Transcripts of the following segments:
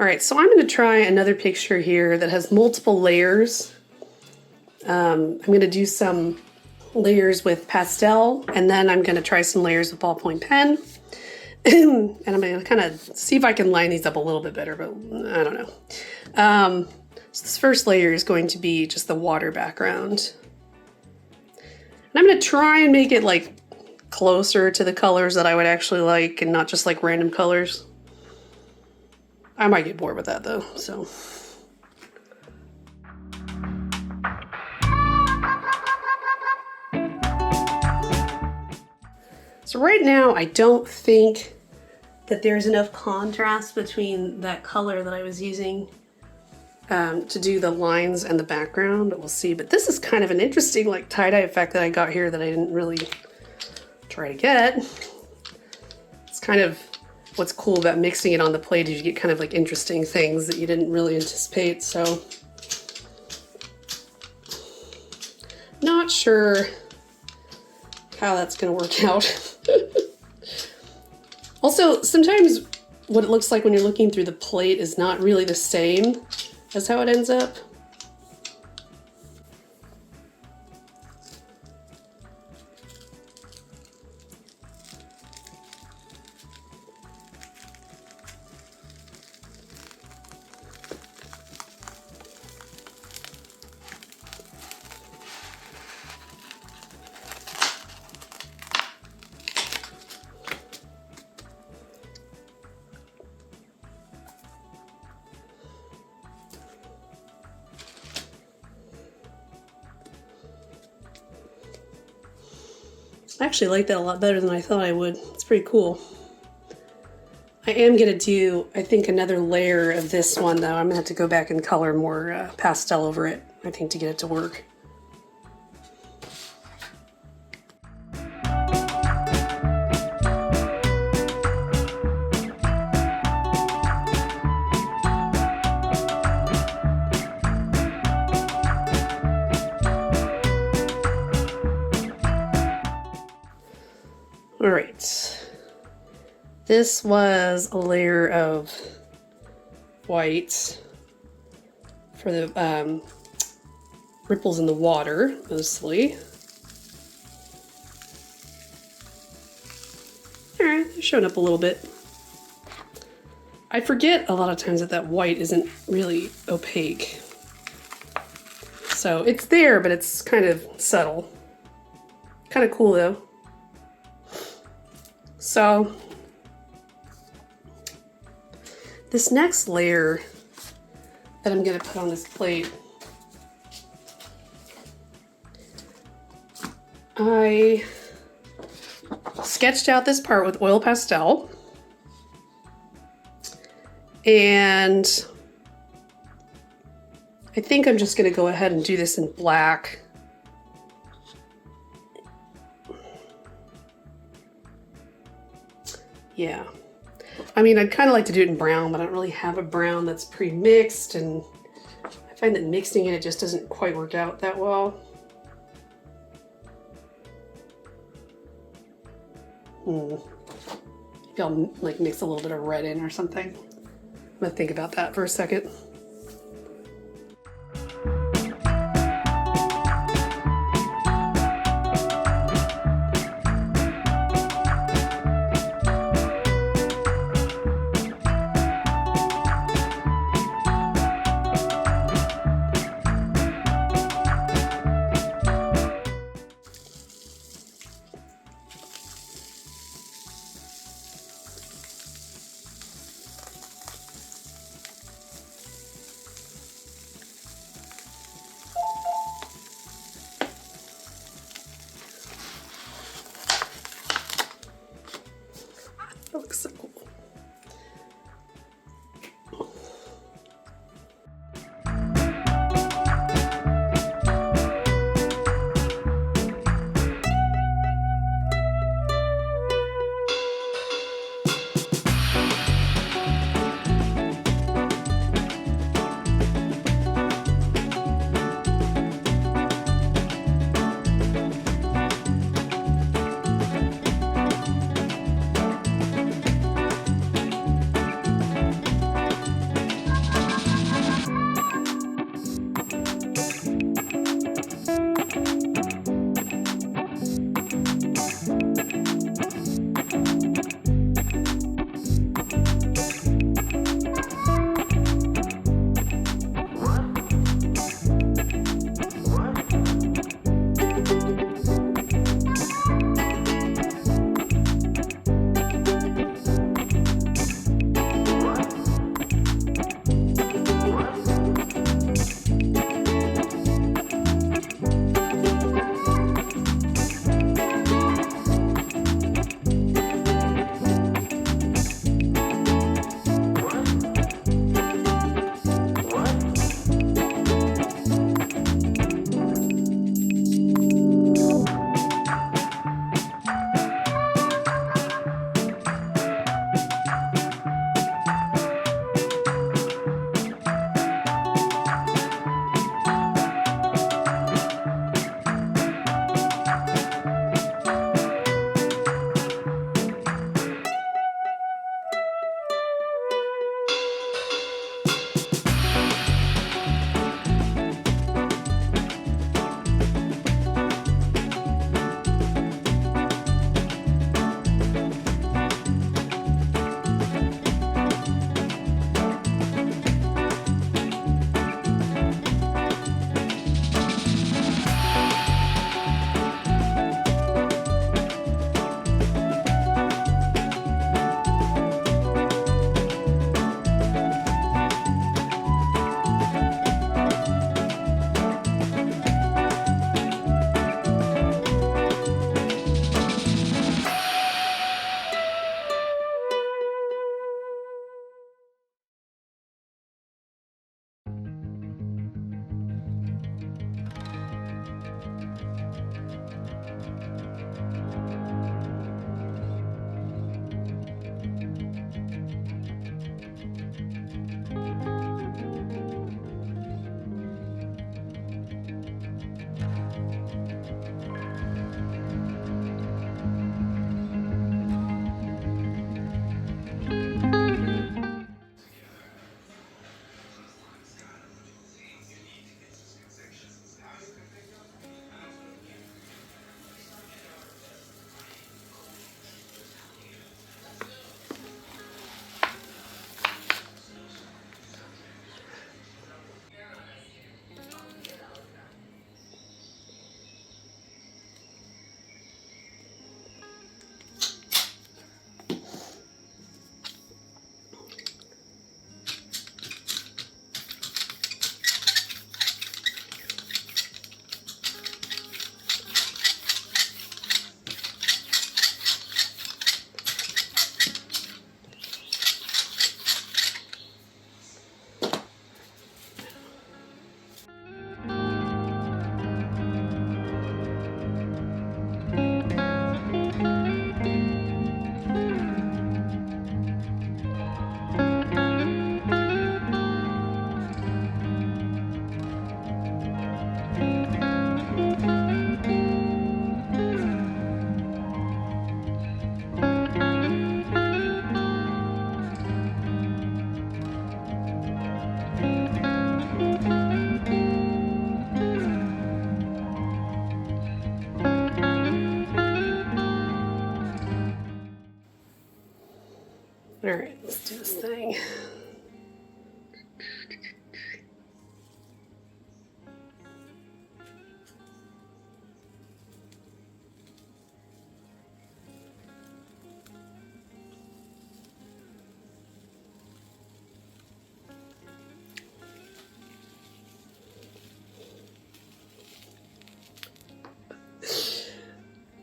All right, so I'm going to try another picture here that has multiple layers. I'm going to do some layers with pastel, and then I'm going to try some layers with ballpoint pen. And I'm going to kind of see if I can line these up a little bit better, but I don't know. So this first layer is going to be just the water background. And I'm going to try and make it like closer to the colors that I would actually like and not just like random colors. I might get bored with that though, so. So right now, I don't think that there's enough contrast between that color that I was using to do the lines and the background. We'll see, but this is kind of an interesting like tie-dye effect that I got here that I didn't really try to get. It's kind of what's cool about mixing it on the plate is you get kind of like interesting things that you didn't really anticipate, so. Not sure how that's gonna work out. Also, sometimes what it looks like when you're looking through the plate is not really the same as how it ends up. I actually like that a lot better than I thought I would. It's pretty cool. I am gonna do, I think, another layer of this one though. I'm gonna have to go back and color more pastel over it, I think, to get it to work. All right, this was a layer of white for the ripples in the water, mostly. All right, they're showing up a little bit. I forget a lot of times that white isn't really opaque. So it's there, but it's kind of subtle. Kind of cool though. So this next layer that I'm going to put on this plate, I sketched out this part with oil pastel, and I think I'm just going to go ahead and do this in black. Yeah, I mean, I'd kind of like to do it in brown, but I don't really have a brown that's pre-mixed, and I find that mixing it just doesn't quite work out that well. Maybe I'll like mix a little bit of red in or something. I'm gonna think about that for a second.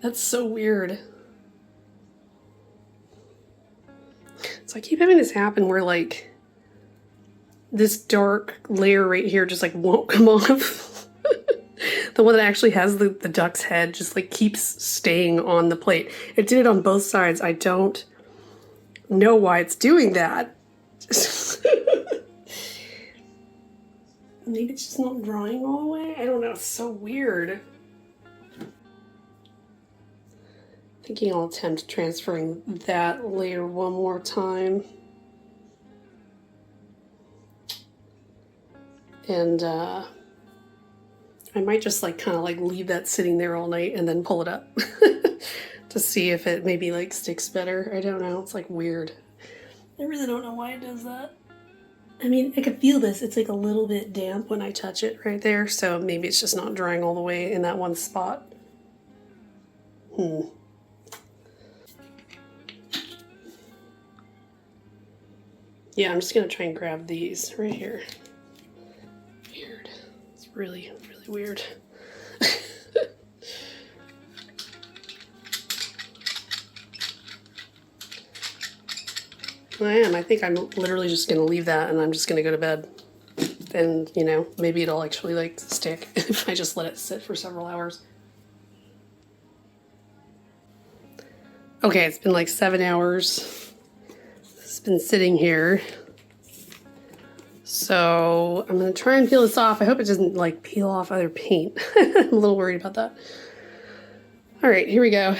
That's so weird. So I keep having this happen where like this dark layer right here just like won't come off. The one that actually has the duck's head just like keeps staying on the plate. It did it on both sides. I don't know why it's doing that. Maybe it's just not drying all the way? I don't know, it's so weird. Thinking I'll attempt transferring that layer one more time. And I might just like kind of like leave that sitting there all night and then pull it up to see if it maybe like sticks better. I don't know, it's like weird. I really don't know why it does that. I mean, I can feel this. It's like a little bit damp when I touch it right there, so maybe it's just not drying all the way in that one spot. Yeah, I'm just gonna try and grab these right here. Weird. It's really, really weird. I think I'm literally just gonna leave that and I'm just gonna go to bed. And, you know, maybe it'll actually like stick if I just let it sit for several hours. Okay, it's been like 7 hours. It's been sitting here. So I'm gonna try and peel this off. I hope it doesn't like peel off other paint. I'm a little worried about that. All right, here we go.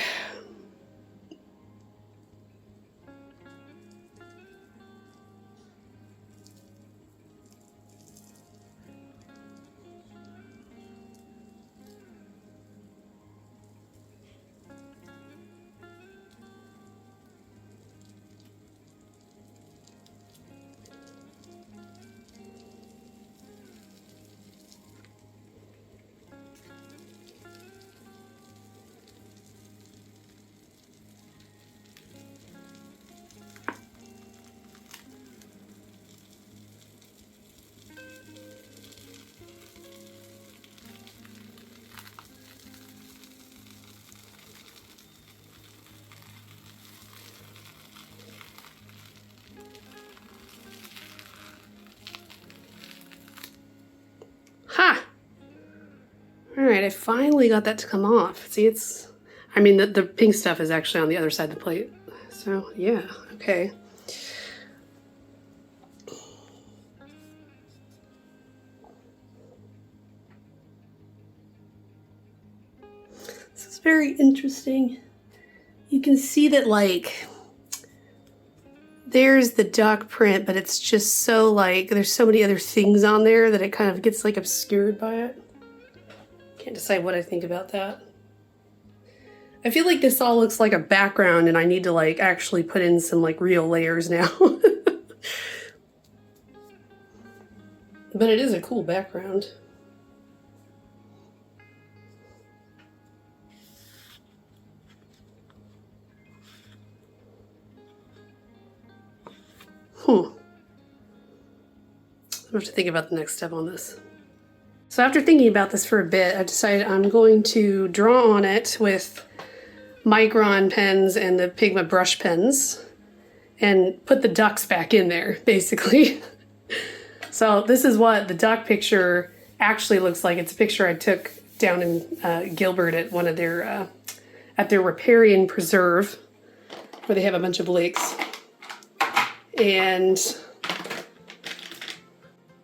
Ha! All right, I finally got that to come off. See, it's, I mean, the pink stuff is actually on the other side of the plate. So yeah, okay. This is very interesting. You can see that like, there's the duck print, but it's just so like, there's so many other things on there that it kind of gets like obscured by it. Can't decide what I think about that. I feel like this all looks like a background and I need to like actually put in some like real layers now. But it is a cool background. I have to think about the next step on this. So after thinking about this for a bit, I decided I'm going to draw on it with Micron pens and the Pigma brush pens and put the ducks back in there, basically. So this is what the duck picture actually looks like. It's a picture I took down in Gilbert at one of their, at their riparian preserve, where they have a bunch of lakes. And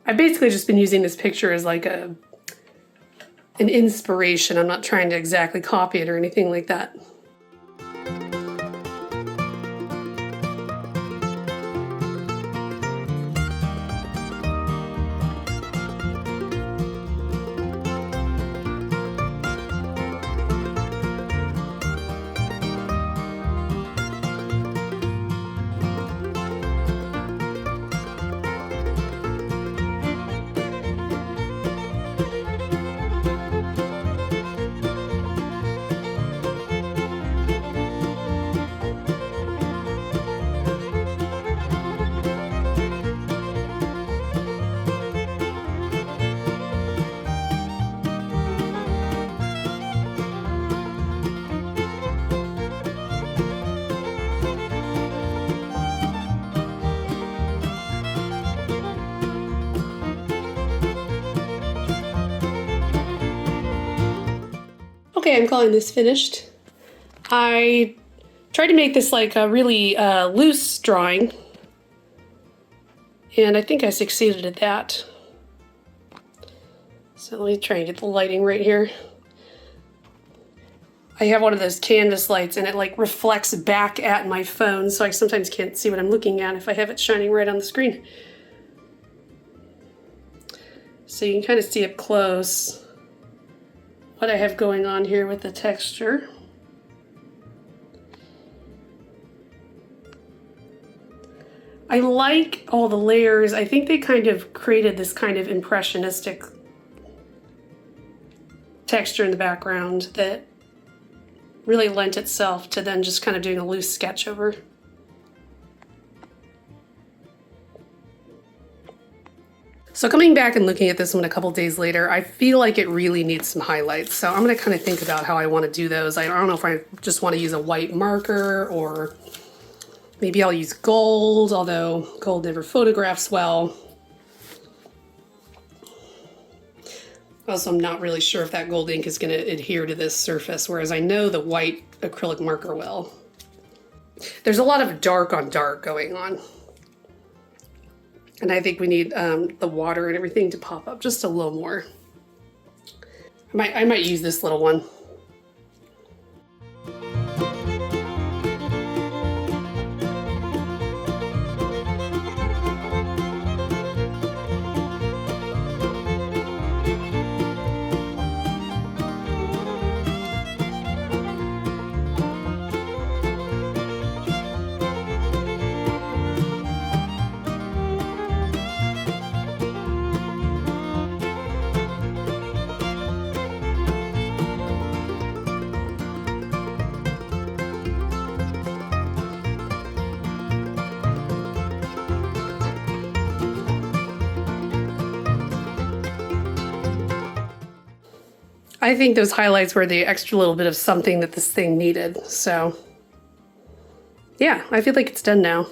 I've basically just been using this picture as like an inspiration. I'm not trying to exactly copy it or anything like that. Okay, I'm calling this finished. I tried to make this like a really loose drawing, and I think I succeeded at that. So let me try and get the lighting right here. I have one of those canvas lights and it like reflects back at my phone, so I sometimes can't see what I'm looking at if I have it shining right on the screen. So you can kind of see up close what I have going on here with the texture. I like all the layers. I think they kind of created this kind of impressionistic texture in the background that really lent itself to then just kind of doing a loose sketch over. So coming back and looking at this one a couple days later, I feel like it really needs some highlights. So I'm gonna kind of think about how I want to do those. I don't know if I just want to use a white marker, or maybe I'll use gold, although gold never photographs well. Also, I'm not really sure if that gold ink is going to adhere to this surface, whereas I know the white acrylic marker will. There's a lot of dark on dark going on. And I think we need the water and everything to pop up just a little more. I might use this little one. I think those highlights were the extra little bit of something that this thing needed. So yeah, I feel like it's done now.